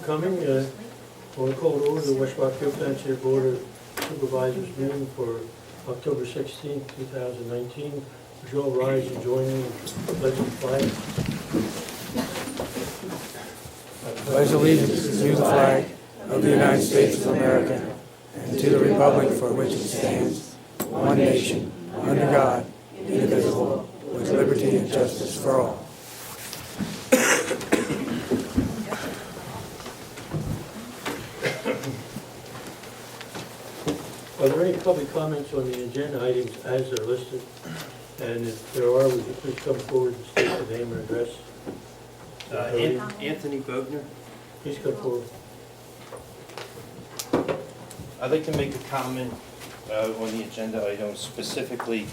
coming. We'll call to order the West Rockhill Township Board of Supervisors meeting for October 16th, 2019. Would you all rise and join me in pledging the flag? Pledge allegiance to the flag of the United States of America and to the republic for which it stands, one nation, under God, indivisible, with liberty and justice for all. Are there any public comments on the agenda items as they're listed? And if there are, would you please come forward and state your name and address? Anthony Bogner. Please come forward. I'd like to make a comment on the agenda item, specifically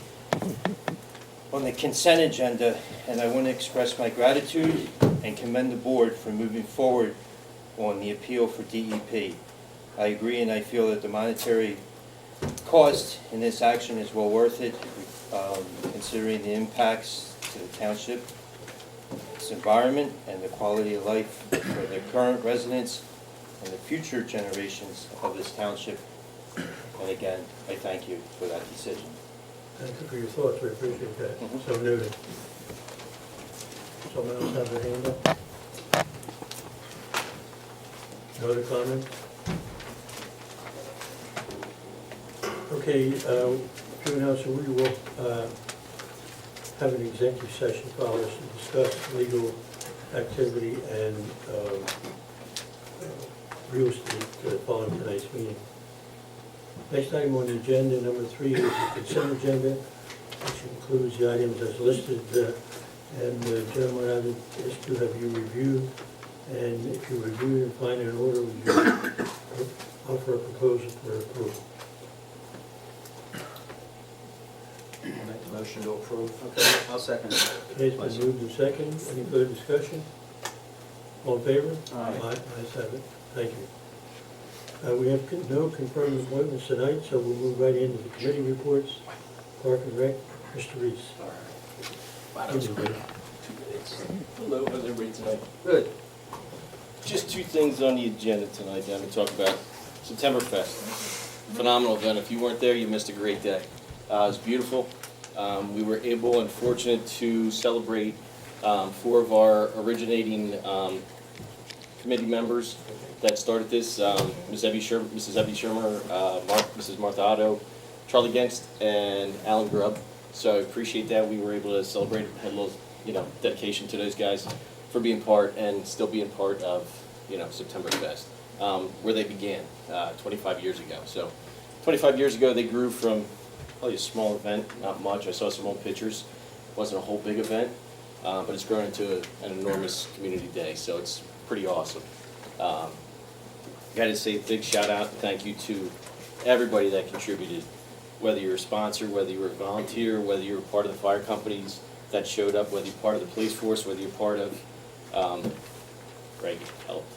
on the consent agenda, and I want to express my gratitude and commend the board for moving forward on the appeal for DEP. I agree, and I feel that the monetary cost in this action is well worth it, considering the impacts to the township, its environment, and the quality of life for the current residents and the future generations of this township. And again, I thank you for that decision. Thank you for your thoughts. We appreciate that. So noted. Someone else have their hand up? No other comments? Okay, so we will have an executive session follow us to discuss legal activity and real estate following tonight's meeting. Next item on the agenda, number 3, is the consent agenda, which includes the items as listed. Gentlemen, I would ask to have you review, and if you review and find it in order, would you offer a proposal for approval? I'll make the motion to approve. Okay, I'll second it. Okay, it's been moved and second. Any further discussion? All in favor? Aye. Ayes have it. Thank you. We have no confirmed appointments tonight, so we'll move right into the committee reports. Park and Rec, Mr. Reese. Wow, that was quick. 2 minutes. Hello, how's everybody tonight? Good. Just 2 things on the agenda tonight that I'm going to talk about. September Fest. Phenomenal event. If you weren't there, you missed a great day. It was beautiful. We were able and fortunate to celebrate 4 of our originating committee members that started this. Mrs. Evie Shermer, Mrs. Martha Otto, Charlie Gengst, and Alan Grubb. So I appreciate that. We were able to celebrate, had a little, dedication to those guys for being part and still being part of, September Fest, where they began 25 years ago. So 25 years ago, they grew from probably a small event, not much. I saw some old pictures. It wasn't a whole big event, but it's grown into an enormous community day. So it's pretty awesome. Got to say a big shout out and thank you to everybody that contributed, whether you're a sponsor, whether you were a volunteer, whether you were part of the fire companies that showed up, whether you're part of the police force, whether you're part of, Greg helped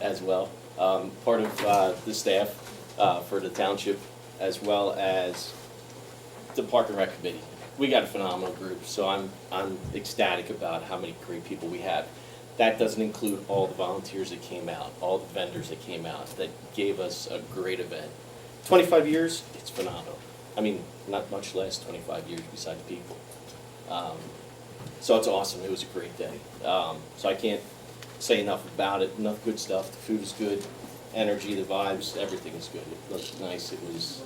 as well, part of the staff for the township, as well as the Park and Rec Committee. We got a phenomenal group, so I'm ecstatic about how many great people we have. That doesn't include all the volunteers that came out, all the vendors that came out, that gave us a great event. 25 years, it's phenomenal. I mean, not much less 25 years besides people. So it's awesome. It was a great day. So I can't say enough about it. Enough good stuff. The food is good. Energy, the vibes, everything is good. It looked nice. It was,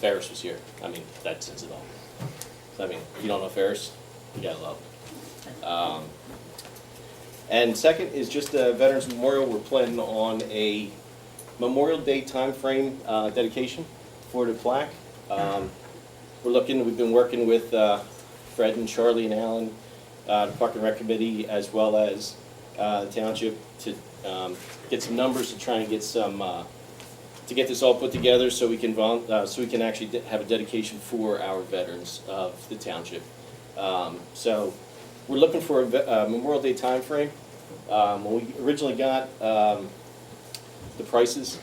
Ferris was here. I mean, that says it all. So, I mean, if you don't know Ferris, you gotta love him. And second is just a Veterans Memorial. We're planning on a Memorial Day time frame dedication for the plaque. We've been working with Fred and Charlie and Alan, the Park and Rec Committee, as well as the township, to get some numbers to try and get some to get this all put together so we can actually have a dedication for our veterans of the township. So we're looking for a Memorial Day time frame. When we originally got the prices,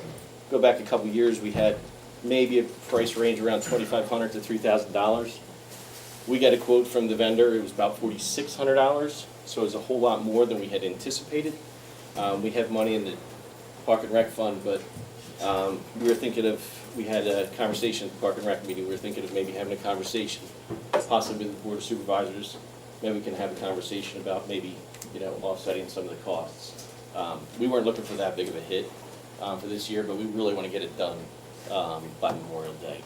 go back a couple years, we had maybe a price range around $2,500 to $3,000. We got a quote from the vendor. It was about $4,600, so it was a whole lot more than we had anticipated. We have money in the Park and Rec Fund, but we were thinking of, we had a conversation at the Park and Rec meeting, we were thinking of maybe having a conversation, possibly with the Board of Supervisors. Maybe we can have a conversation about maybe, offsetting some of the costs. We weren't looking for that big of a hit for this year, but we really want to get it done by Memorial Day.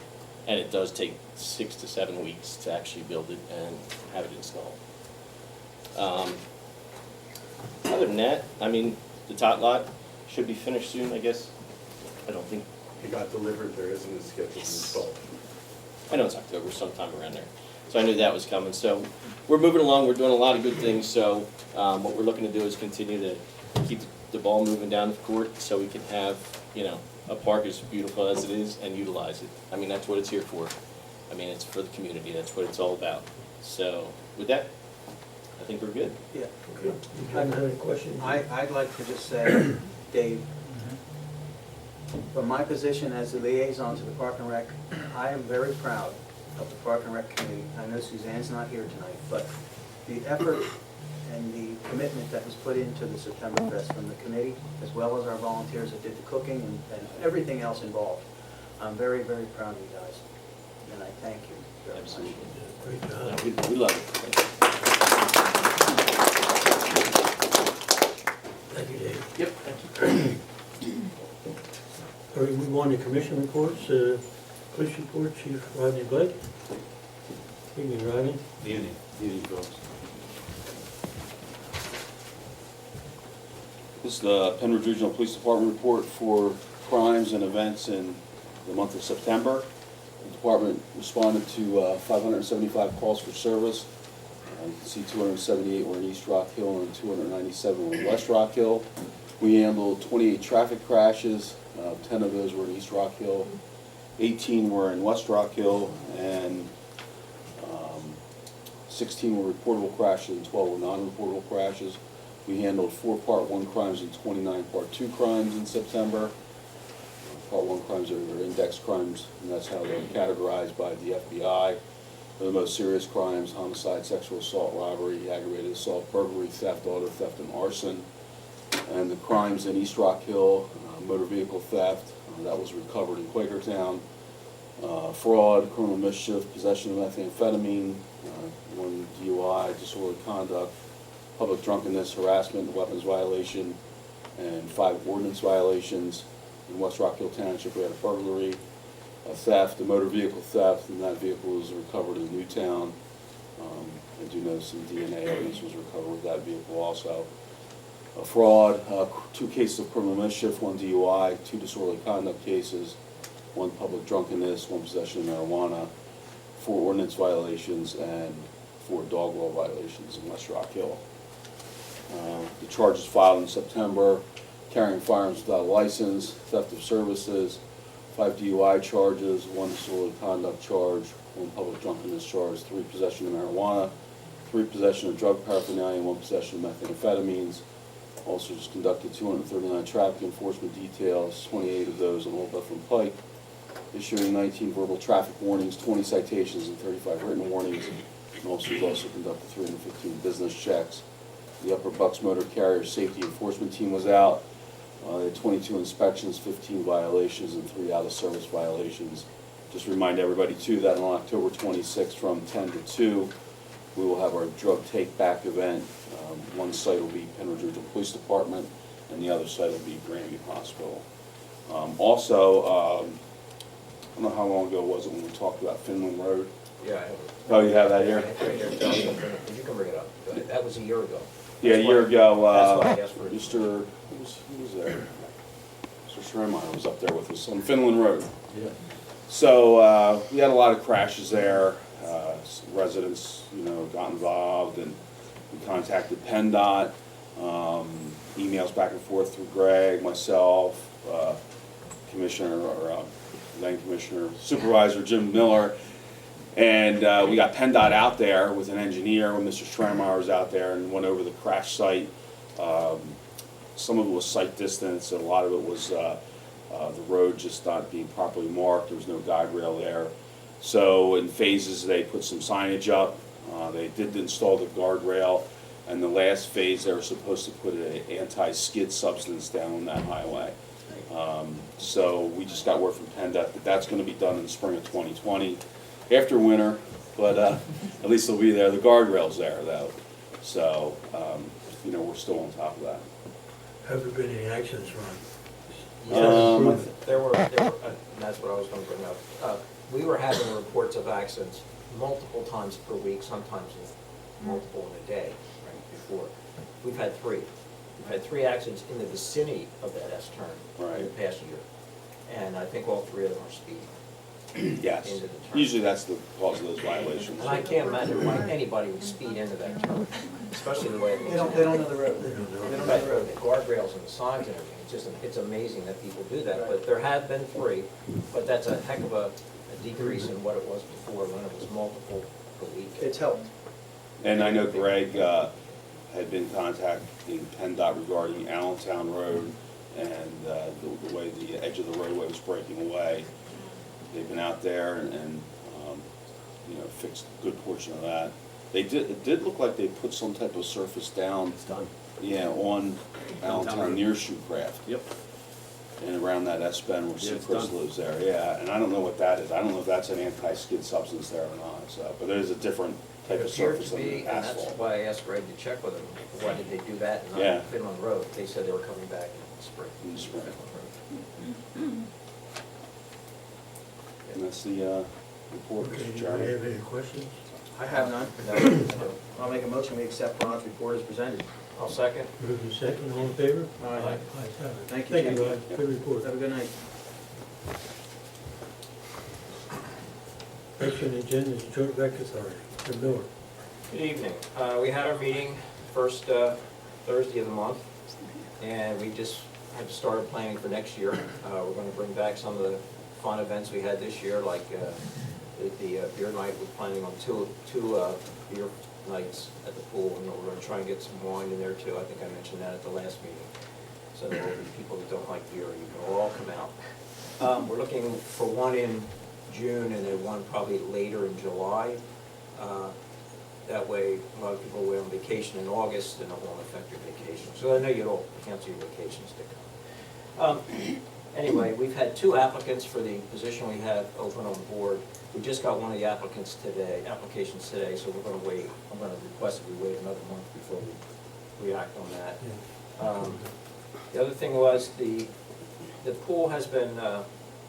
And it does take 6 to 7 weeks to actually build it and have it installed. Other than that, the tot lot should be finished soon, I guess. I don't think, It got delivered, there isn't a schedule installed. I know it's October, sometime around there. So I knew that was coming. So we're moving along, we're doing a lot of good things. So what we're looking to do is continue to keep the ball moving down the court so we can have, a park as beautiful as it is and utilize it. That's what it's here for. It's for the community, that's what it's all about. So with that, I think we're good. Yeah. Okay. You have any questions? I'd like to just say, Dave, from my position as the liaison to the Park and Rec, I am very proud of the Park and Rec Committee. I know Suzanne's not here tonight, but the effort and the commitment that was put into the September Fest from the committee, as well as our volunteers that did the cooking and everything else involved. I'm very, very proud of you guys, and I thank you very much. Absolutely. Great Yeah, job. we love it. Thank you, Dave. Yep, thank you. All right, we move on to commission reports. Police report, Chief Rodney Blake. Evening, Rodney. Evening. Evening, folks. This is the Pennridge Regional Police Department report for crimes and events in the month of September. The department responded to 575 calls for service. You can see 278 were in East Rockhill and 297 were in West Rockhill. We handled 28 traffic crashes. 10 of those were in East Rockhill, 18 were in West Rockhill, and 16 were reportable crashes and 12 were non-reportable crashes. We handled 4 Part 1 crimes and 29 Part 2 crimes in September. Part 1 crimes are index crimes, and that's how they're categorized by the FBI. For the most serious crimes: homicide, sexual assault, robbery, aggravated assault, burglary, theft, auto theft, and arson. And the crimes in East Rockhill, motor vehicle theft, that was recovered in Quakertown. Fraud, criminal mischief, possession of methamphetamine, 1 DUI, disorderly conduct, public drunkenness, harassment, weapons violation, and 5 ordinance violations. In West Rockhill Township, we had a burglary, a theft, a motor vehicle theft, and that vehicle was recovered in Newtown. I do know some DNA evidence was recovered with that vehicle also. A fraud, 2 cases of criminal mischief, 1 DUI, 2 disorderly conduct cases, 1 public drunkenness, 1 possession of marijuana, 4 ordinance violations, and 4 dog law violations in West Rockhill. The charges filed in September: carrying firearms without a license, theft of services, 5 DUI charges, 1 disorderly conduct charge, 1 public drunkenness charge, 3 possession of marijuana, 3 possession of drug paraphernalia, and 1 possession of methamphetamines. Officers conducted 239 traffic enforcement details, 28 of those on Old Bethlehem Pike, issuing 19 verbal traffic warnings, 20 citations, and 35 written warnings. And officers also conducted 315 business checks. The Upper Bucks Motor Carrier Safety Enforcement Team was out. They had 22 inspections, 15 violations, and 3 out-of-service violations. Just remind everybody, too, that on October 26th from 10 to 2, we will have our drug take-back event. One site will be Pennridge Regional Police Department, and the other site will be Grandview Hospital. Also, I don't know how long ago was it when we talked about Finland Road? Yeah, I have it. Oh, you have that here? Right here, tell me. You can bring it up. That was a year ago. Yeah, a year ago, That's why I asked for it. Mr. Who was there? Mr. Schremeyer was up there with us on Finland Road. Yeah. So we had a lot of crashes there. Some residents, got involved, and we contacted PennDOT. Emails back and forth through Greg, myself, Commissioner, or then Commissioner, Supervisor Jim Miller. And we got PennDOT out there with an engineer when Mr. Schremeyer was out there and went over the crash site. Some of it was site distance, and a lot of it was the road just not being properly marked. There was no guide rail there. So in phases, they put some signage up. They did install the guardrail. And the last phase, they were supposed to put an anti-skid substance down on that highway. So we just got word from PennDOT that that's gonna be done in the spring of 2020, after winter, but at least they'll be there. The guardrail's there though, so, you know, we're still on top of that. Have there been any accidents, Ron? There were, and that's what I was gonna bring up. We were having reports of accidents multiple times per week, sometimes multiple in a day, right, before. We've had three. We've had three accidents in the vicinity of that S-turn in the Right. past year. And I think all three of them are speeding. Yes, Into the turn. usually that's the cause of those violations. And I can't imagine why anybody would speed into that turn, especially the way it looks. They don't know the road. They don't know. They don't know Right, the road. the guardrails and the signs and everything, it's amazing that people do that, but there have been three, but that's a heck of a decrease in what it was before, when it was multiple per week. It's helped. And I know Greg had been contacting PennDOT regarding Allentown Road and the way the edge of the roadway was breaking away. They've been out there and you know, fixed a good portion of that. It did look like they put some type of surface down. It's done. Yeah, on Allentown near Shoecraft. Yep. And around that S-bend where Yeah, Sue it's Chris done. lives there, yeah, and I don't know what that is, I don't know if that's an anti-skid substance there or not, so, but there's a different type It of appeared surface to than be, and that's asphalt. why I asked Greg to check with them, why did they do that and Yeah. not put it on the road? They said they were coming back in the spring. In the spring. And that's the report, Okay, Mr. do you Chairman. have any questions? I have none. No, I don't. I'll make a motion, we accept Ron's report as presented. I'll second. Moving second, all in favor? Aye. Ayes have it. Thank you, Thank you, Chief. Rod, good report. Have a good night. Next on the agenda is Joint Rec Authority, Jim Miller. Good evening. We had our meeting first Thursday of the month, and we just have started planning for next year. We're going to bring back some of the fun events we had this year, like the beer night. We're planning on two beer nights at the pool, and we're going to try and get some wine in there too. I think I mentioned that at the last meeting. So there will be people that don't like beer, you can all come out. We're looking for one in June and then one probably later in July. That way, a lot of people away on vacation in August, and it won't affect your vacation. So I know you'll all cancel your vacations to come. Anyway, we've had two applicants for the position we have open on the board. We just got one of the applications today, so we're gonna wait. I'm gonna request that we wait another month before we react on that. The other thing was, the pool has been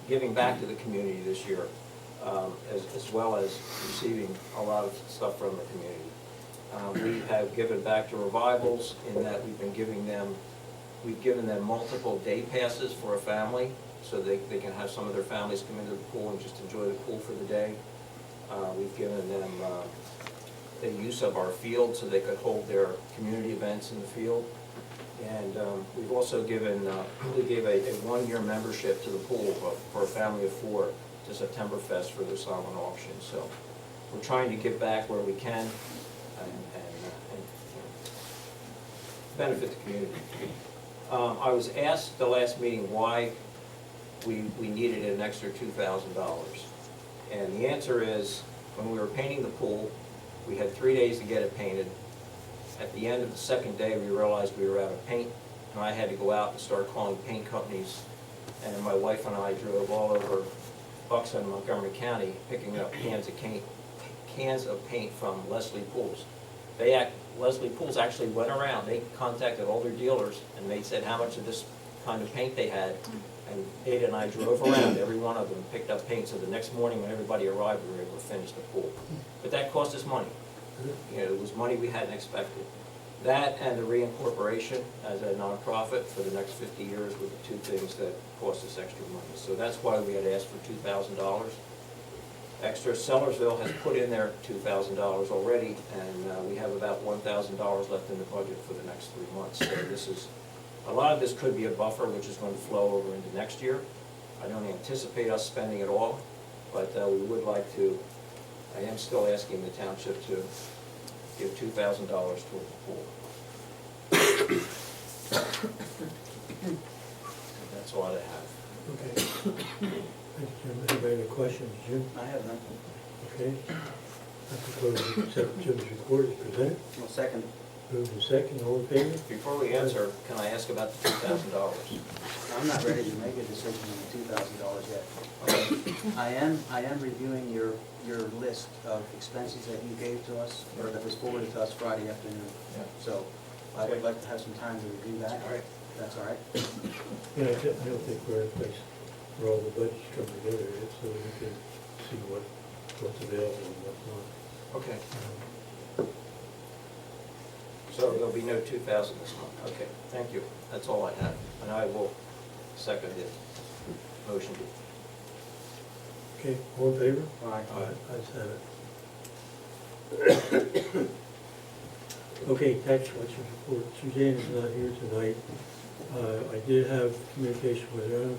giving back to the community this year, as well as receiving a lot of stuff from the community. We have given back to revivals in that we've given them multiple day passes for a family, so they can have some of their families come into the pool and just enjoy the pool for the day. We've given them the use of our field so they could hold their community events in the field. And we've also given, we gave a one-year membership to the pool for a family of four to September Fest for their silent auction. So we're trying to give back where we can and benefit the community. I was asked the last meeting why we needed an extra $2,000. And the answer is, when we were painting the pool, we had 3 days to get it painted. At the end of the second day, we realized we were out of paint, and I had to go out and start calling paint companies. And my wife and I drove all over Buxton and Montgomery County, picking up cans of paint from Leslie Pools. Leslie Pools actually went around, they contacted all their dealers, and they said how much of this kind of paint they had. And Ada and I drove around, every one of them picked up paint, so the next morning when everybody arrived, we were able to finish the pool. But that cost us money. You know, it was money we hadn't expected. That and the reincorporation as a nonprofit for the next 50 years were the two things that cost us extra money. So that's why we had asked for $2,000 extra. Sellersville has put in their $2,000 already, and we have about $1,000 left in the budget for the next 3 months. So this is, a lot of this could be a buffer, which is going to flow over into next year. I don't anticipate us spending it all, but we would like to. I am still asking the township to give $2,000 toward the pool. That's all I have. Okay. Thank you, Jim. Anybody have any questions? Jim? I have none. Okay. I propose we accept Jim's report as presented. Well, second. Moved in second, all in favor? Before we answer, can I ask about the $2,000? I'm not ready to make a decision on the $2,000 yet. I am reviewing your list of expenses that you gave to us, or that was forwarded to us Friday afternoon. Yeah. So I would like to have some time to review that. All right. That's all right? Yeah, I don't think we're in a place where all the budgets come together yet, so we can see what's available and what's not. Okay. So there'll be no 2,000 this month. Okay, thank you. That's all I have. And I will second it. Motion. Okay, all in favor? Aye. Ayes have it. Okay, tax collections report. Suzanne is not here tonight. I did have communication with her,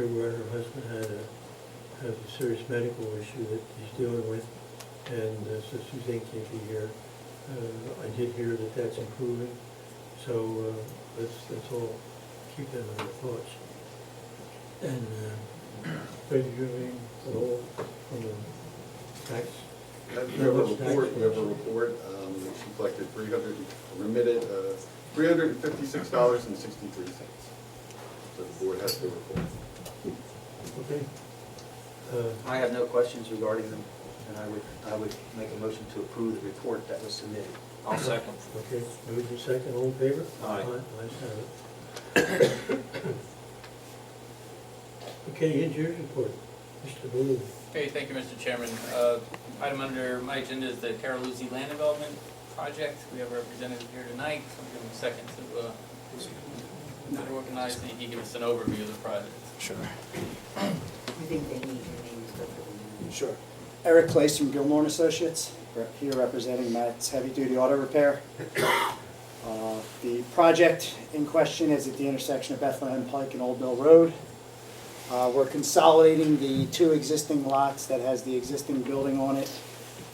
where her husband has a serious medical issue that he's dealing with, and so Suzanne can't be here. I did hear that that's improving, so let's all keep that in our thoughts. And Fred, do you have anything at all from the tax? We have a report, she collected remitted $356.63. So the board has the report. Okay. I have no questions regarding them, and I would make a motion to approve the report that was submitted. I'll second. Okay, moved in second, all in favor? Aye. Ayes have it. Okay, engineer's report, Mr. Blue. Okay, thank you, Mr. Chairman. Item under my agenda is the Caroluzzi Land Development Project. We have a representative here tonight, so I'll give him a second to organize, and he can give us an overview of the project. Sure. I think they need your names, but Sure. Eric Clace from Gilmore and Associates, here representing Matt's Heavy Duty Auto Repair. The project in question is at the intersection of Bethlehem Pike and Old Mill Road. We're consolidating the two existing lots that has the existing building on it.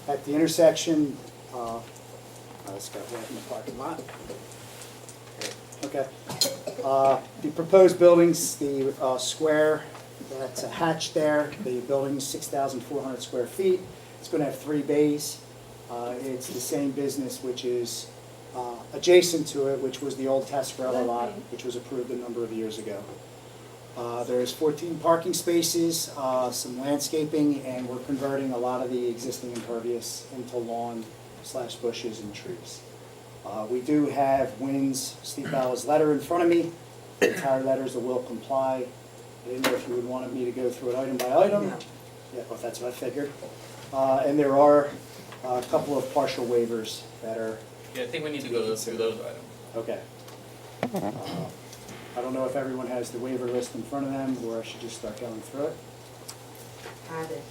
At the intersection, let's go right in the parking lot. Okay. The proposed buildings, the square that's hatched there, the building's 6,400 square feet. It's going to have 3 bays. It's the same business which is adjacent to it, which was the old Tascarella lot, which was approved a number of years ago. There's 14 parking spaces, some landscaping, and we're converting a lot of the existing impervious into lawn/bushes and trees. We do have Wynn's Steve Balla's letter in front of me. The entire letter is a will comply. I didn't know if you would want me to go through it item by item. No. Yeah, well, that's what I figured. And there are a couple of partial waivers that are, Yeah, I think we need to go through those items. okay. I don't know if everyone has the waiver list in front of them, or I should just start going through it. have it.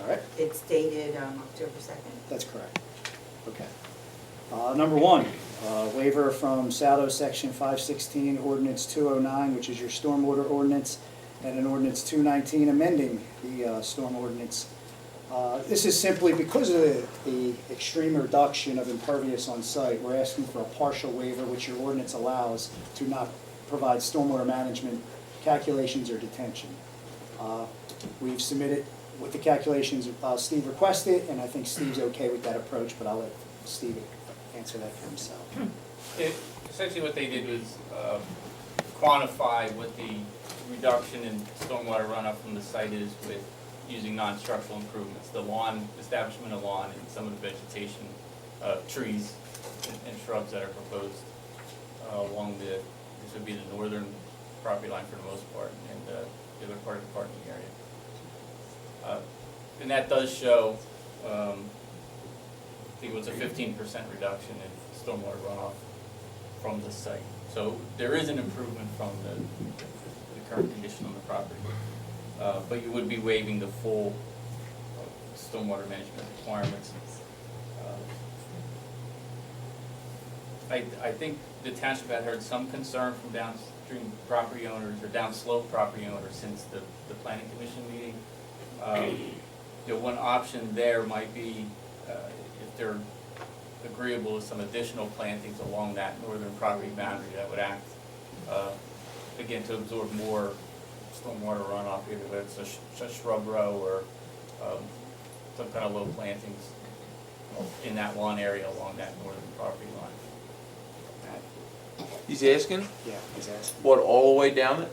All right, It's dated October 2nd. that's correct. Okay. Number 1, waiver from Saldo Section 516, Ordinance 209, which is your stormwater ordinance, and an Ordinance 219 amending the storm ordinance. This is simply because of the extreme reduction of impervious on site. We're asking for a partial waiver, which your ordinance allows, to not provide stormwater management calculations or detention. We've submitted with the calculations Steve requested, and I think Steve's okay with that approach, but I'll let Steve answer that for himself. Essentially what they did was quantify what the reduction in stormwater runoff from the site is with using non-structural improvements, the lawn, establishment of lawn, and some of the vegetation, trees and shrubs that are proposed along this would be the northern property line for the most part, and the other part of the parking area. And that does show, I think it was a 15% reduction in stormwater runoff from the site. So there is an improvement from the current condition on the property. But you would be waiving the full stormwater management requirements. I think the township had heard some concern from downstream property owners or downslope property owners since the planning commission meeting. One option there might be, if they're agreeable to some additional plantings along that northern property boundary that would act, again, to absorb more stormwater runoff, either whether it's a shrub row or some kind of low plantings in that lawn area along that northern property line. He's asking, Yeah, he's asking. what, all the way down it?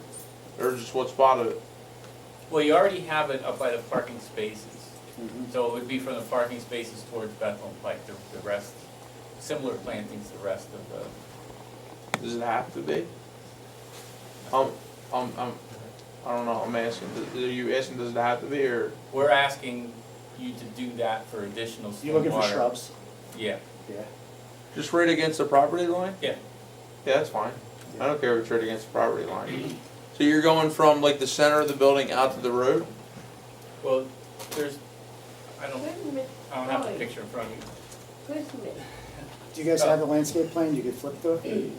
Or just what spot of it? Well, you already have it up by the parking spaces. Mhm. So it would be from the parking spaces towards Bethel and Pike, the rest, similar plantings, the rest of the, Does it have to be? I don't know, I'm asking, are you asking does it have to be, or? we're asking you to do that for additional stormwater. You looking for shrubs? Yeah, Yeah. Just right against the property line? yeah. Yeah, that's fine. I don't care if it's right against the property line. So you're going from like the center of the building out to the road? Well, there's, I don't have the picture in front of me. Do you guys have the landscape plan? You could flip through it?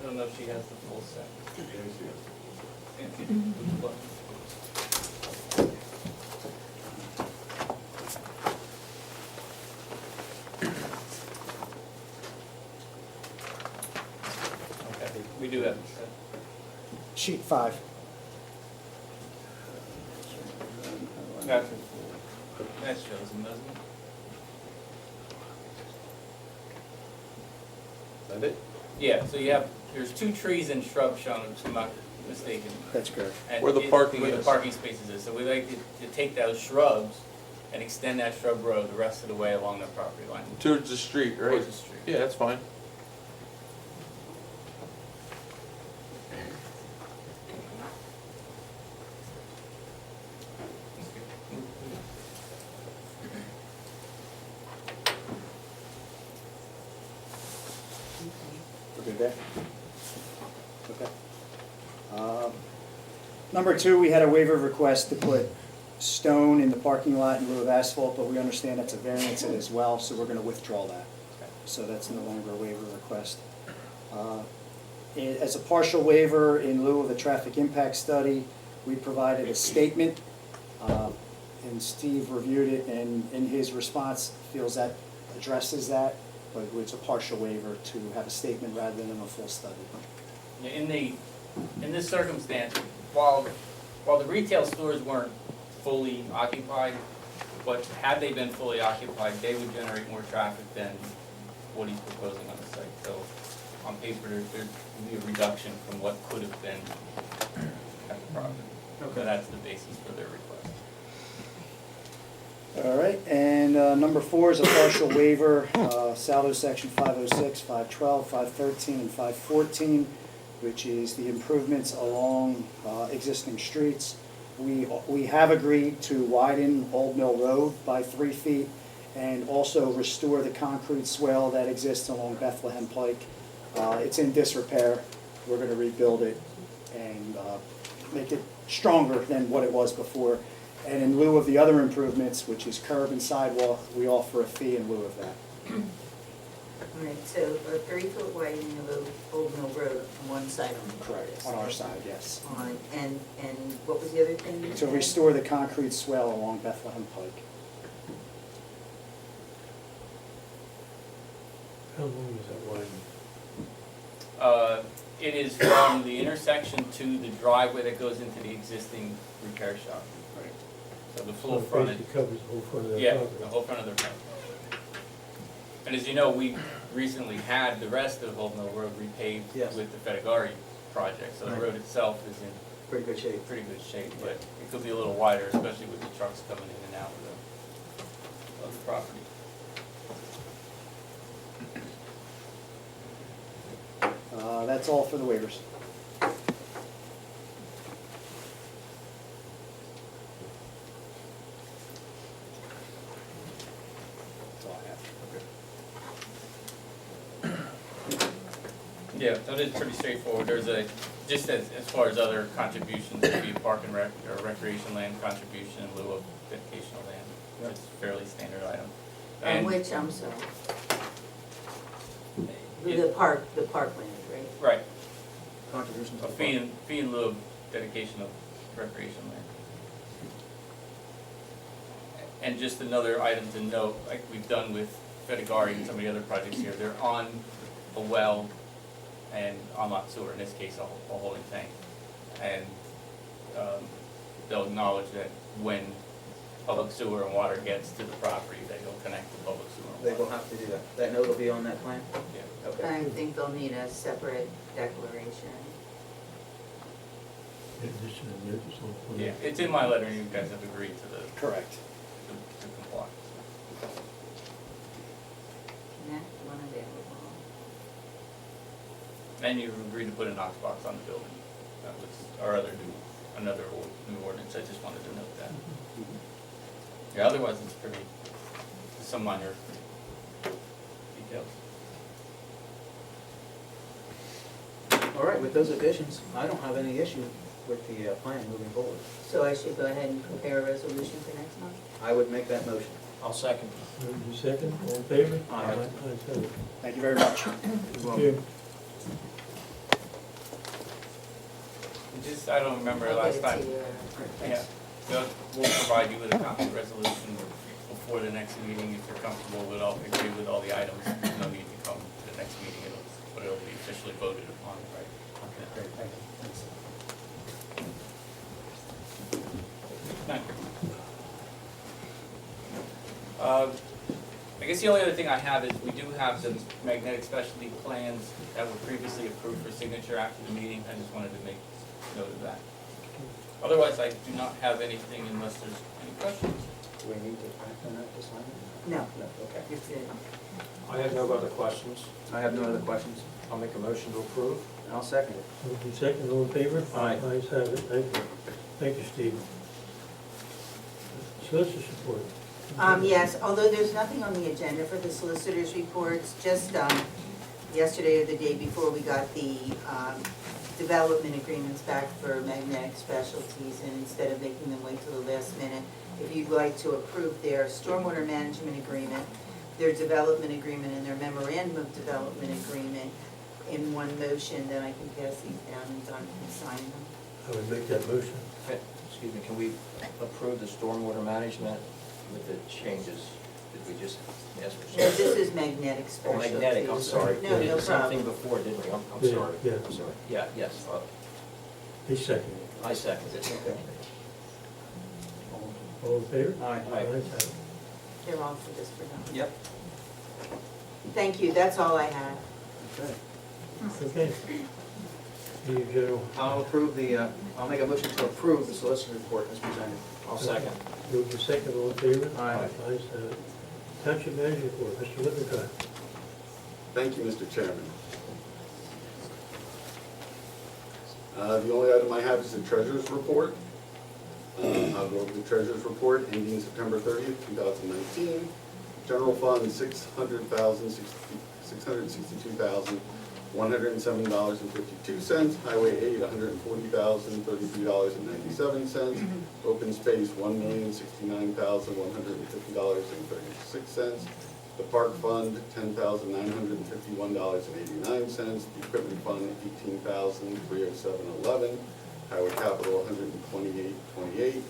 I don't know if she has the full set. Okay, we do have the set. Sheet 5. That shows them, doesn't it? Is that it? Yeah, so you have, there's 2 trees and shrubs shown, if I'm not mistaken. That's correct. And Where the parking Where the is. parking spaces is. So we'd like to take those shrubs and extend that shrub row the rest of the way along the property line. Towards the street, right? Towards the street. Yeah, that's fine. We're good there? Okay. Number 2, we had a waiver request to put stone in the parking lot in lieu of asphalt, but we understand that's a variance as well, so we're gonna withdraw that. So that's no longer a waiver request. As a partial waiver, in lieu of a traffic impact study, we provided a statement, and Steve reviewed it, and in his response, feels that addresses that, but it's a partial waiver to have a statement rather than a full study. Yeah, in this circumstance, while the retail stores weren't fully occupied, but had they been fully occupied, they would generate more traffic than what he's proposing on the site. So on paper, there'd be a reduction from what could have been at the property. So that's the basis for their request. All right, and number 4 is a partial waiver, Saldo Section 506, 512, 513, and 514, which is the improvements along existing streets. We have agreed to widen Old Mill Road by 3 feet and also restore the concrete swale that exists along Bethlehem Pike. It's in disrepair. We're going to rebuild it and make it stronger than what it was before. And in lieu of the other improvements, which is curb and sidewalk, we offer a fee in lieu of that. All right, so a 3-foot widening of Old Mill Road on one side on the Correct. On our side, yes. And what was the other thing you To said? restore the concrete swale along Bethlehem Pike. How long is that widen? It is from the intersection to the driveway that goes into the existing repair shop. Right. So the So full it frontage. basically covers the whole front of the Yeah, property. the whole front of the property. And as you know, we recently had the rest of Old Mill Road repaved Yes. with the Fedegari project. So the Right. road itself is in Pretty good shape. pretty good shape, but it could be a little wider, especially with the trucks coming in and out of the property. That's all for the waivers. That's all I have. Yeah, so it is pretty straightforward. There's just as far as other contributions, there'd be a park and rec, or recreation land contribution in lieu of dedicational land. It's a fairly standard item. On which, I'm sorry. The parkland, right? Right, Contribution to a the fee park. in lieu of dedication of recreation land. And just another item to note, like we've done with Fedegari and some of the other projects here, they're on a well and on-lot sewer, in this case, a holding tank. And they'll acknowledge that when public sewer and water gets to the property, they will connect to public sewer and They water. will have to do that. That note will be on that plan? Yeah. Okay. I think they'll need a separate declaration. Yeah, it's in my letter, and you guys have agreed to the, Correct. to comply. Next one available. And you've agreed to put a Knox box on the building. That was our other new ordinance, I just wanted to note that. Yeah, otherwise it's pretty, some minor details. All right, with those additions, I don't have any issue with the plan moving forward. So I should go ahead and prepare a resolution for next month? I would make that motion. I'll second. Moved in second, all in favor? Aye. Ayes have it. Thank you very much. Thank you. Just, I don't remember I'll last get time. it to you. Yeah, we'll provide you with a copy of the resolution before the next meeting if you're comfortable with all, agree with all the items. There's no need to come to the next meeting, but it'll be officially voted upon, right? Great, thank you. Thank you. I guess the only other thing I have is we do have the magnetic specialty plans that were previously approved for signature after the meeting. I just wanted to make note of that. Otherwise, I do not have anything unless there's any questions. Do we need to act on that to sign it? No, No, okay. you're good. I have no other questions. I have no other questions. I'll make a motion to approve. I'll second it. Moved in second, all in favor? Aye. Ayes have it, thank you. Thank you, Steve. Solicitor's report. Yes, although there's nothing on the agenda for the solicitor's reports, just yesterday or the day before, we got the development agreements back for magnetic specialties, and instead of making them wait till the last minute, if you'd like to approve their stormwater management agreement, their development agreement, and their memorandum of development agreement in one motion, then I can pass these down and Don can sign them. I would make that motion. Excuse me, can we approve the stormwater management with the changes? Did we just ask for No, something? this is magnetic Oh, specialties. magnetic, I'm sorry. No, We no did something problem. before, didn't we? I'm Yeah, sorry. yeah. I'm sorry. Yeah, yes, He seconded. I second it. Okay. All in favor? Aye. Aye. Ayes have it. They're all for this for now. Yep. Thank you, that's all I have. Okay. Okay. Steve, General. I'll approve the, I'll make a motion to approve the solicitor report as presented. I'll second. Moved in second, all in favor? Aye. Ayes have it. Township manager report, Mr. Lippincott. Thank you, Mr. Chairman. The only item I have is the treasurer's report. I'll go over the treasurer's report ending September 30th, 2019. General fund, $662,107.52. Highway 8, $140,033.97. Open space, $1,069,150.36. The park fund, $10,951.89. The equipment fund, $18,307.11. Highway capital, $128.28.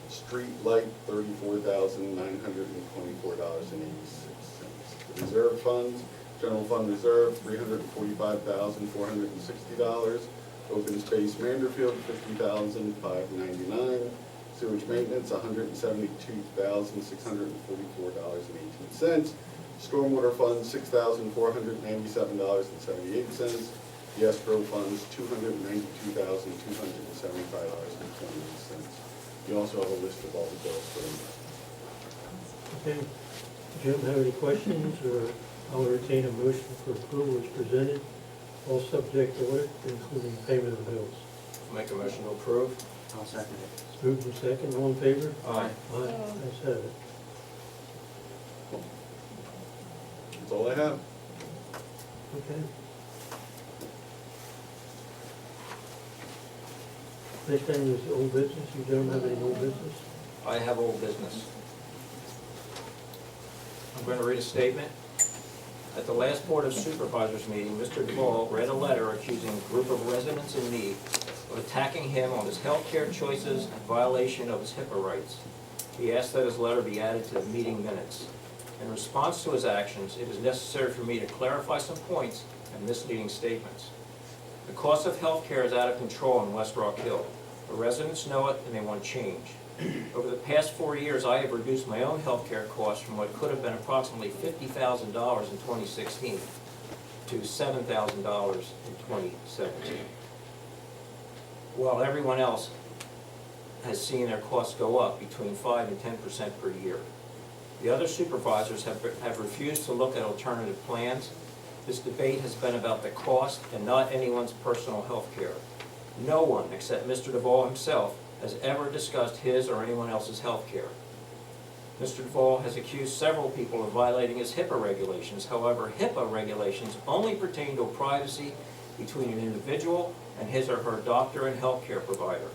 Street light, $34,924.86. The reserve funds, general fund reserve, $345,460. Open space Manderfield, $50,599. Sewage maintenance, $172,644.18. Stormwater fund, $6,497.78. The escrow funds, $292,275.28. You also have a list of all the bills for them. Okay. Jim, have any questions, or I'll entertain a motion for approval as presented, all subject to audit, including payment of bills. Make a motion to approve. I'll second it. Moved in second, all in favor? Aye. Aye, ayes have it. That's all I have. Okay. Next item is old business. You gentlemen have any old business? I have old business. I'm going to read a statement. At the last Board of Supervisors meeting, Mr. Duvall read a letter accusing a group of residents in need of attacking him on his health care choices and violation of his HIPAA rights. He asked that his letter be added to the meeting minutes. In response to his actions, it is necessary for me to clarify some points and misleading statements. The cost of health care is out of control in West Rockhill. The residents know it and they want change. Over the past 4 years, I have reduced my own health care costs from what could have been approximately $50,000 in 2016 to $7,000 in 2017. While everyone else has seen their costs go up between 5 and 10% per year. The other supervisors have refused to look at alternative plans. This debate has been about the cost and not anyone's personal health care. No one, except Mr. Duvall himself, has ever discussed his or anyone else's health care. Mr. Duvall has accused several people of violating his HIPAA regulations. However, HIPAA regulations only pertain to privacy between an individual and his or her doctor and health care provider.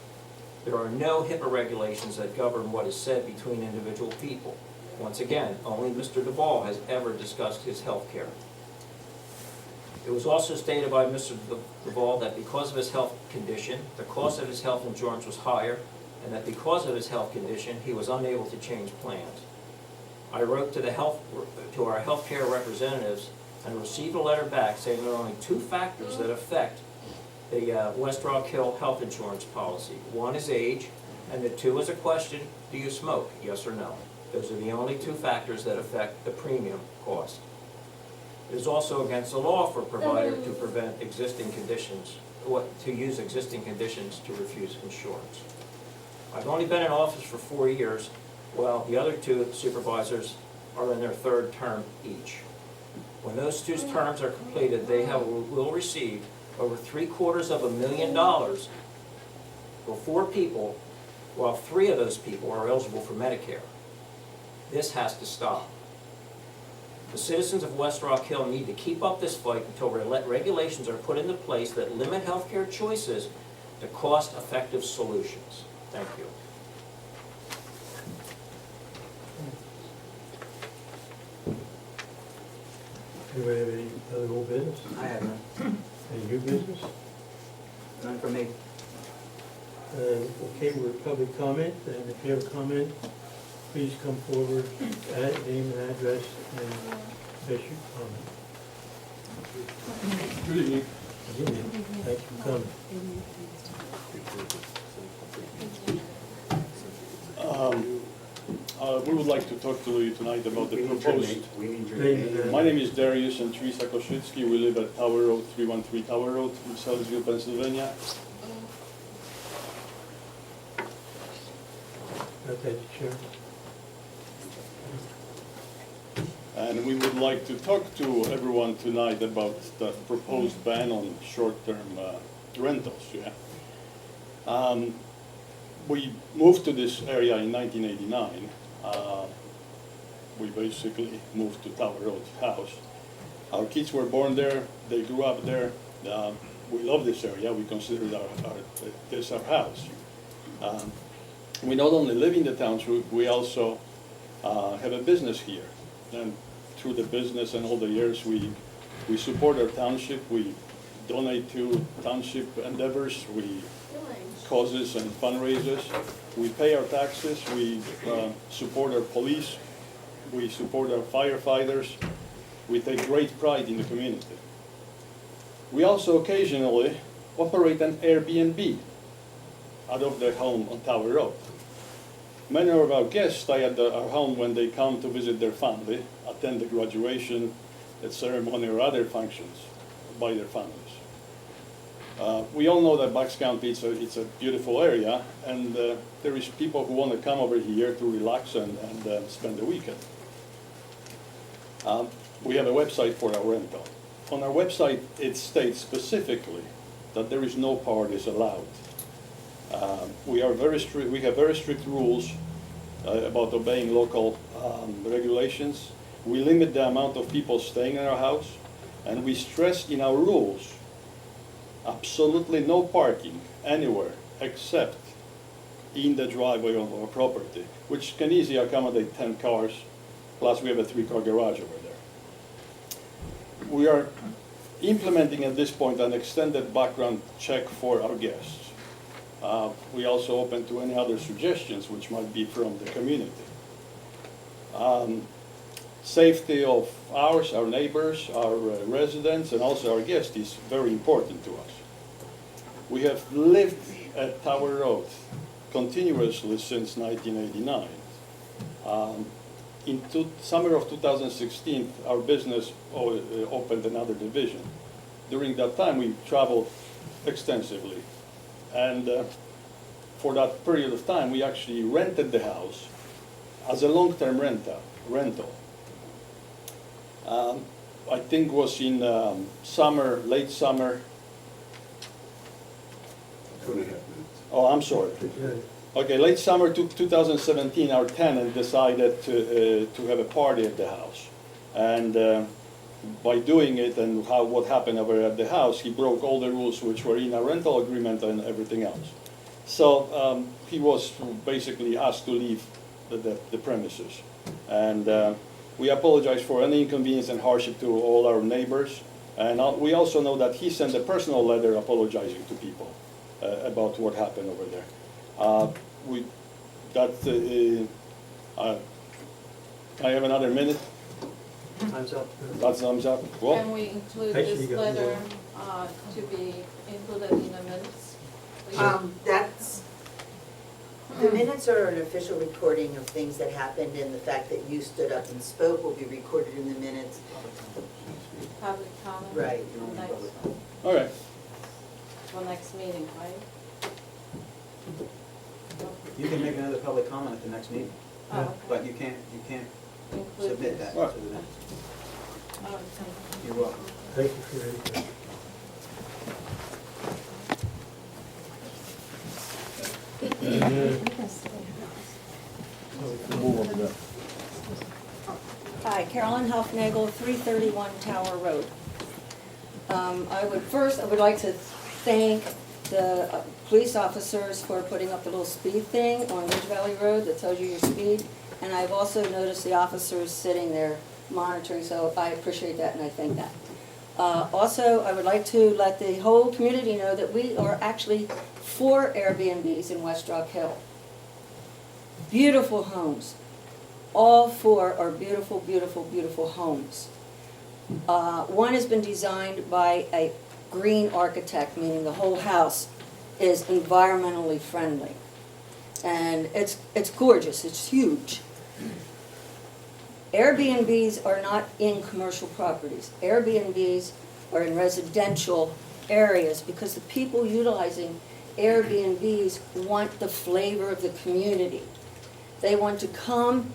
There are no HIPAA regulations that govern what is said between individual people. Once again, only Mr. Duvall has ever discussed his health care. It was also stated by Mr. Duvall that because of his health condition, the cost of his health insurance was higher, and that because of his health condition, he was unable to change plans. I wrote to our health care representatives and received a letter back saying there are only two factors that affect the West Rockhill health insurance policy. One is age, and the two is a question, do you smoke, yes or no? Those are the only two factors that affect the premium cost. It is also against the law for a provider to prevent existing conditions, to use existing conditions to refuse insurance. I've only been in office for 4 years, while the other two supervisors are in their third term each. When those two terms are completed, they will receive over $750,000 for 4 people, while 3 of those people are eligible for Medicare. This has to stop. The citizens of West Rockhill need to keep up this fight until regulations are put into place that limit healthcare choices to cost-effective solutions. Thank you. Anybody have any other old business? I have none. Any new business? None for me. Okay, we're public comment, and if you have a comment, please come forward, add name and address, and state your comment. Good evening. Good evening. Thank you for coming. We would like to talk to you tonight about the proposed. We need your Name. name. My name is Darius and Teresa Koshitsky. We live at Tower Road, 313 Tower Road, in Sellersville, Pennsylvania. Okay, Chair. And we would like to talk to everyone tonight about the proposed ban on short-term rentals. Yeah. We moved to this area in 1989. We basically moved to Tower Road house. Our kids were born there. They grew up there. We love this area. We consider this our house. We not only live in the township, we also have a business here. And through the business and all the years, we support our township. We donate to township endeavors, causes and fundraisers. We pay our taxes. We support our police. We support our firefighters. We take great pride in the community. We also occasionally operate an Airbnb out of their home on Tower Road. Many of our guests stay at our home when they come to visit their family, attend the graduation, a ceremony, or other functions by their families. We all know that Bucks County it's a beautiful area, and there is people who want to come over here to relax and spend the weekend. We have a website for our rental. On our website, it states specifically that there is no parties allowed. We have very strict rules about obeying local regulations. We limit the amount of people staying in our house, and we stress in our rules absolutely no parking anywhere except in the driveway of our property, which can easily accommodate 10 cars, plus we have a 3-car garage over there. We are implementing at this point an extended background check for our guests. We also open to any other suggestions which might be from the community. Safety of ours, our neighbors, our residents, and also our guests is very important to us. We have lived at Tower Road continuously since 1989. in summer of 2016, our business opened another division. During that time, we traveled extensively. And for that period of time, we actually rented the house as a long-term rental. I think was in summer, late summer. 2.5 minutes. Oh, I'm sorry. Okay, late summer 2017, our tenant decided to have a party at the house. And by doing it and what happened over at the house, he broke all the rules which were in our rental agreement and everything else. So he was basically asked to leave the premises. And we apologize for any inconvenience and hardship to all our neighbors. And we also know that he sent a personal letter apologizing to people about what happened over there. I have another minute. Time's up. That's thumbs up. Well, Can we include Actually, this you got letter more. to be included in the minutes? please? The minutes are an official recording of things that happened, and the fact that you stood up and spoke will be recorded in the minutes. Public comment? Right. Next, all right. well, next meeting, right? You can make another public comment at the next meeting, Oh, okay. but you can't Include submit this. that to the minutes. Oh, okay. You're welcome. Thank you for your input. Hi, Carolyn Huffnagel, 331 Tower Road. I would like to thank the police officers for putting up the little speed thing on Ridge Valley Road that tells you your speed. And I've also noticed the officers sitting there monitoring, so I appreciate that and I thank that. Also, I would like to let the whole community know that we are actually for Airbnbs in West Rockhill. Beautiful homes. All four are beautiful, beautiful, beautiful homes. One has been designed by a green architect, meaning the whole house is environmentally friendly. And it's gorgeous, it's huge. Airbnbs are not in commercial properties. Airbnbs are in residential areas because the people utilizing Airbnbs want the flavor of the community. They want to come,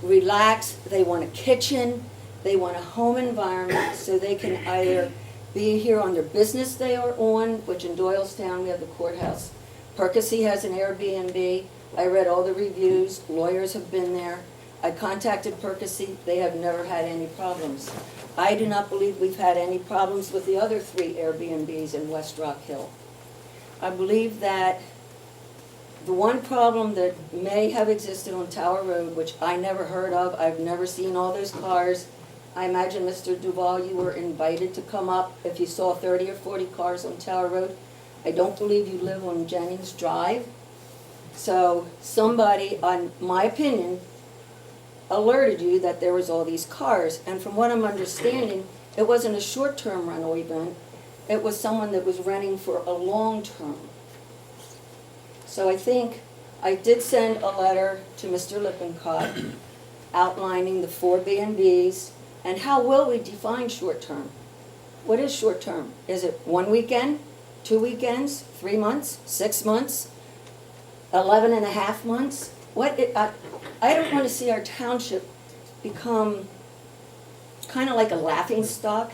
relax, they want a kitchen, they want a home environment so they can either be here on their business they are on, which in Doylestown we have the courthouse. Percy has an Airbnb. I read all the reviews, lawyers have been there. I contacted Percy, they have never had any problems. I do not believe we've had any problems with the other 3 Airbnbs in West Rockhill. I believe that the one problem that may have existed on Tower Road, which I never heard of, I've never seen all those cars. I imagine, Mr. Duval, you were invited to come up if you saw 30 or 40 cars on Tower Road. I don't believe you live on Jennings Drive. So somebody, in my opinion, alerted you that there was all these cars. And from what I'm understanding, it wasn't a short-term rental event. It was someone that was renting for a long-term. So I think I did send a letter to Mr. Lippincott outlining the 4 B&Bs and how will we define short-term. What is short-term? Is it 1 weekend, 2 weekends, 3 months, 6 months, 11 and a half months? I don't want to see our township become kind of like a laughing stock.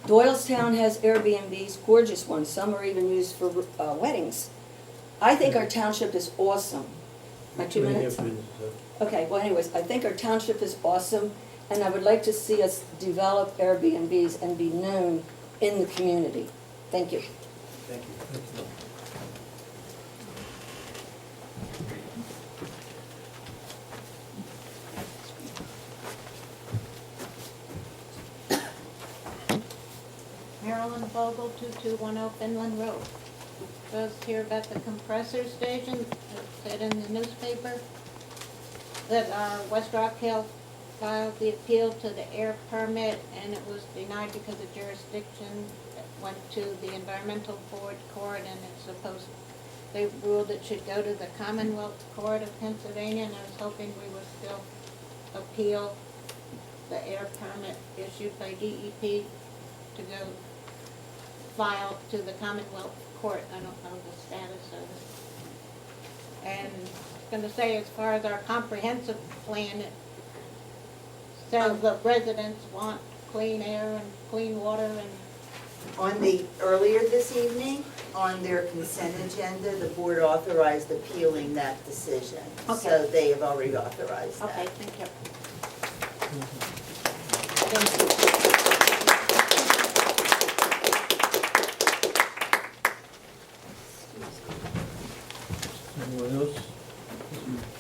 Doylestown has Airbnbs, gorgeous ones. Some are even used for weddings. I think our township is awesome. My 2 minutes? Okay, well anyways, I think our township is awesome, and I would like to see us develop Airbnbs and be known in the community. Thank you. Thank you. Marilyn Vogel, 2210 Finland Road. Just hear about the compressor station, it said in the newspaper that West Rockhill filed the appeal to the air permit and it was denied because the jurisdiction went to the environmental board court and it's supposed, they ruled it should go to the Commonwealth Court of Pennsylvania, and I was hoping we were still appeal the air permit issued by DEP to go file to the Commonwealth Court. I don't know the status of it. And I was gonna say, as far as our comprehensive plan, it says the residents want clean air and clean water and On the, earlier this evening, on their consent agenda, the board authorized appealing that decision. So Okay. they have already authorized that. okay, thank you. Anyone else?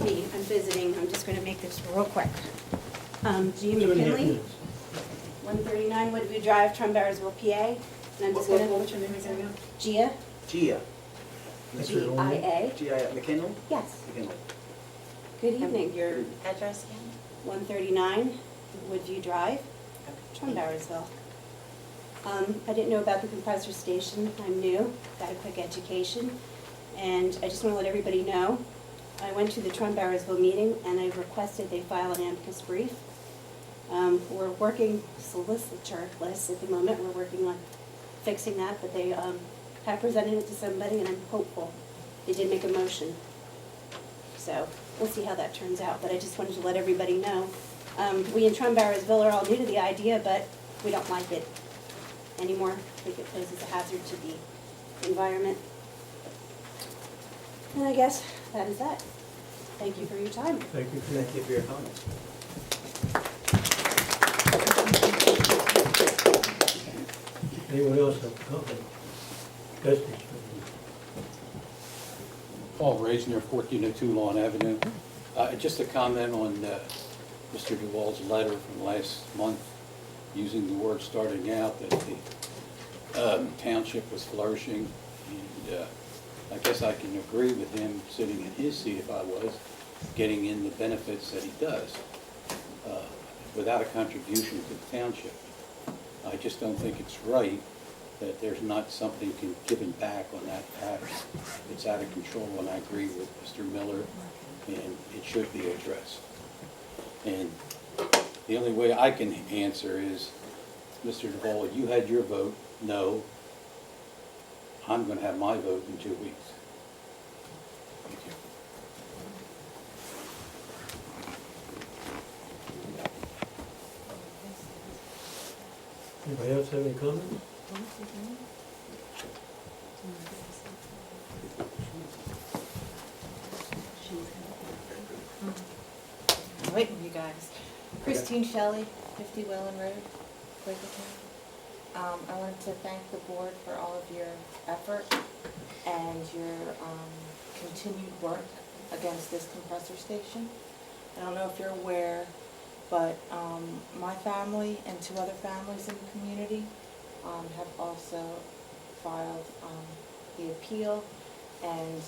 Me, I'm visiting, I'm just gonna make this real quick. Jean 2.5 McKinley, minutes. 139 Woodview Drive, Trumbarrsville, PA. And I'm just gonna. What's your name again? Gia, Gia. That's it, only? G-I-A. Gia McKinley? Yes. McKinley. Good evening. Your address again? 139 Woodview Drive, Trumbarrsville. I didn't know about the compressor station. I'm new, got a quick education. And I just want to let everybody know, I went to the Trumbarrsville meeting and I requested they file an amicus brief. We're working solicitorless at the moment. We're working on fixing that, but they have presented it to somebody and I'm hopeful. They did make a motion. So we'll see how that turns out, but I just wanted to let everybody know. We in Trumbarrsville are all new to the idea, but we don't like it anymore. I think it poses a hazard to the environment. And I guess that is that. Thank you for your time. Thank you. Thank you for your comments. Anyone else have a comment? Yes, please. Paul Reisner, 1402 Lawn Avenue. Just a comment on Mr. Duvall's letter from last month, using the word starting out, that the township was flourishing. And I guess I can agree with him, sitting in his seat if I was, getting in the benefits that he does, without a contribution to the township. I just don't think it's right that there's not something given back on that pattern. It's out of control, and I agree with Mr. Miller, and it should be addressed. And the only way I can answer is, Mr. Duvall, you had your vote, no. I'm going to have my vote in 2 weeks. Thank you. Anybody else have any comments? I'm waiting for you guys. Christine Shelley, 50 Welland Road, Quakertown. I wanted to thank the board for all of your effort and your continued work against this compressor station. I don't know if you're aware, but my family and 2 other families in the community have also filed the appeal, and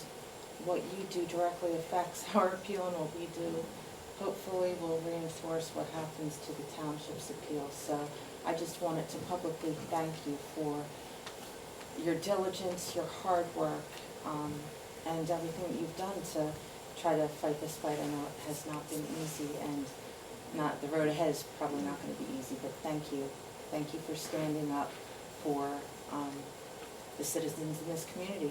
what you do directly affects our appeal, and what we do hopefully will reinforce what happens to the township's appeal. So I just wanted to publicly thank you for your diligence, your hard work, and everything that you've done to try to fight this fight. I know it has not been easy, and the road ahead is probably not going to be easy, but thank you. Thank you for standing up for the citizens in this community,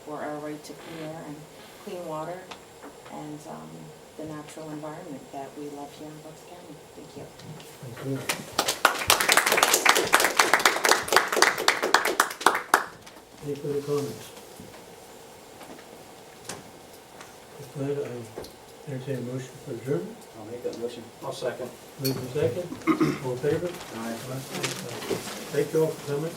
for our right to clean air and clean water, and the natural environment that we love here in Bucks County. Thank you. Thank you. Any further comments? If not, I entertain a motion for adjournment. I'll make that motion. I'll second. Move in second. All in favor? Aye. Thank you all for coming.